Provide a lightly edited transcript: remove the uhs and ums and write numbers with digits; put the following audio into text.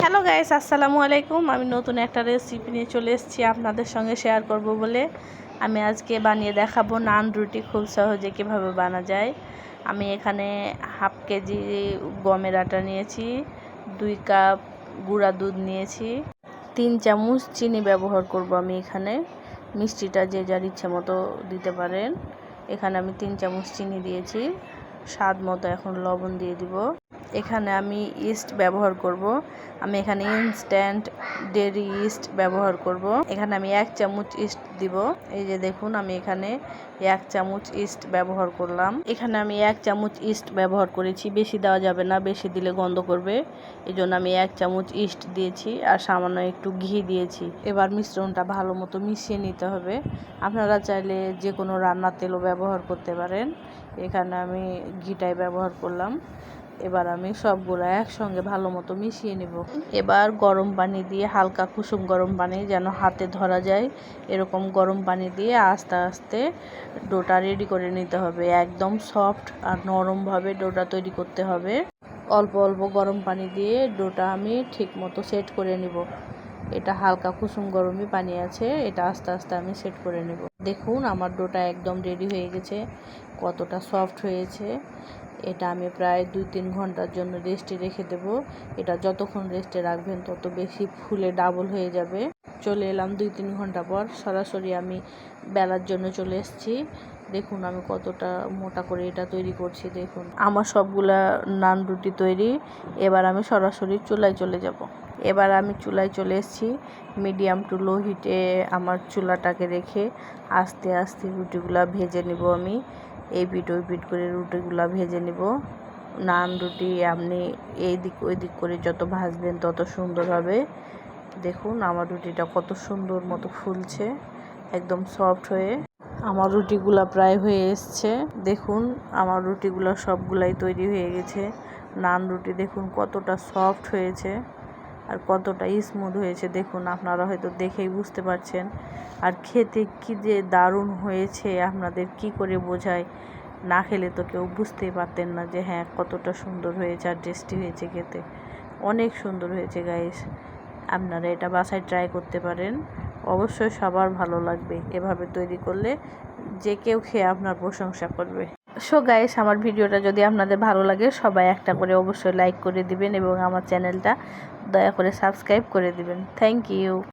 Hello guys, আসসালামু আলাইকুম। আমি নতুন একটা রেসিপি নিয়ে চলে এসেছি আপনাদের সঙ্গে শেয়ার করব বলে। আমি আজকে বানিয়ে দেখাবো নান রুটি খুব সহজে কীভাবে বানা যায়। আমি এখানে হাফ কেজি গমের আটা নিয়েছি, 2 কাপ গুঁড়া দুধ নিয়েছি, 3 চামচ চিনি ব্যবহার করব আমি এখানে। মিষ্টিটা যে যার ইচ্ছে মতো দিতে পারেন। এখানে আমি 3 চামচ চিনি দিয়েছি, স্বাদ মতো এখন লবণ দিয়ে দিব। এখানে আমি ইস্ট ব্যবহার করব। আমি এখানে ইনস্ট্যান্ট ডেরি ইস্ট ব্যবহার করব। এখানে আমি 1 চামচ ইস্ট দিব। এই যে দেখুন, আমি এখানে 1 চামচ ইস্ট ব্যবহার করলাম। এখানে আমি 1 চামচ ইস্ট ব্যবহার করেছি, বেশি দেওয়া যাবে না, বেশি দিলে গন্ধ করবে। এই জন্য আমি 1 চামচ ইস্ট দিয়েছি আর সামান্য একটু ঘি দিয়েছি। এবার মিশ্রণটা ভালো মতো মিশিয়ে নিতে হবে। আপনারা চাইলে যে কোনো রান্নার তেলও ব্যবহার করতে পারেন। এখানে আমি ঘিটাই ব্যবহার করলাম। এবার আমি সবগুলো একসঙ্গে ভালো মতো মিশিয়ে নেব। এবার গরম পানি দিয়ে, হালকা কুসুম গরম পানি যেন হাতে ধরা যায় এরকম গরম পানি দিয়ে আস্তে আস্তে ডোটা রেডি করে নিতে হবে। একদম সফট আর নরমভাবে ডোটা তৈরি করতে হবে। অল্প অল্প গরম পানি দিয়ে ডোটা আমি ঠিক মতো সেট করে নিব। এটা হালকা কুসুম গরমই পানি আছে, এটা আস্তে আস্তে আমি সেট করে নেব। দেখুন, আমার ডোটা একদম রেডি হয়ে গেছে, কতটা সফট হয়েছে। এটা আমি প্রায় 2-3 ঘন্টার জন্য রেস্টে রেখে দেব। এটা যতক্ষণ রেস্টে রাখবেন তত বেশি ফুলে ডাবল হয়ে যাবে। চলে এলাম 2-3 ঘন্টা পর, সরাসরি আমি বেলার জন্য চলে এসেছি। দেখুন আমি কতটা মোটা করে এটা তৈরি করছি। দেখুন আমার সবগুলা নান রুটি তৈরি। এবার আমি সরাসরি চুলায় চলে যাব। এবার আমি চুলায় চলে এসেছি। মিডিয়াম টু লো হিটে আমার চুলাটাকে রেখে আস্তে আস্তে রুটিগুলা ভেজে নেব আমি। এই পিঠ ওই পিঠ করে রুটিগুলা ভেজে নেব। নান রুটি আপনি এই দিক ওই দিক করে যত ভাজবেন তত সুন্দর হবে। দেখুন আমার রুটিটা কত সুন্দর মতো ফুলছে, একদম সফট হয়ে। আমার রুটিগুলা প্রায় হয়ে এসছে। দেখুন আমার রুটিগুলা সবগুলাই তৈরি হয়ে গেছে। নান রুটি দেখুন কতটা সফট হয়েছে আর কতটা স্মুথ হয়েছে। দেখুন আপনারা হয়তো দেখেই বুঝতে পারছেন। আর খেতে কি যে দারুণ হয়েছে, আপনাদের কি করে বোঝায়, না খেলে তো কেউ বুঝতেই পারতেন না যে হ্যাঁ কতটা সুন্দর হয়েছে আর টেস্টি হয়েছে খেতে। অনেক সুন্দর হয়েছে গাইস। আপনারা এটা বাসায় ট্রাই করতে পারেন, অবশ্যই সবার ভালো লাগবে। এভাবে তৈরি করলে যে কেউ খেয়ে আপনার প্রশংসা করবে। সো গাইস, আমার ভিডিওটা যদি আপনাদের ভালো লাগে সবাই একটা করে অবশ্যই লাইক করে দিবেন এবং আমার চ্যানেলটা দয়া করে সাবস্ক্রাইব করে দিবেন। Thank you.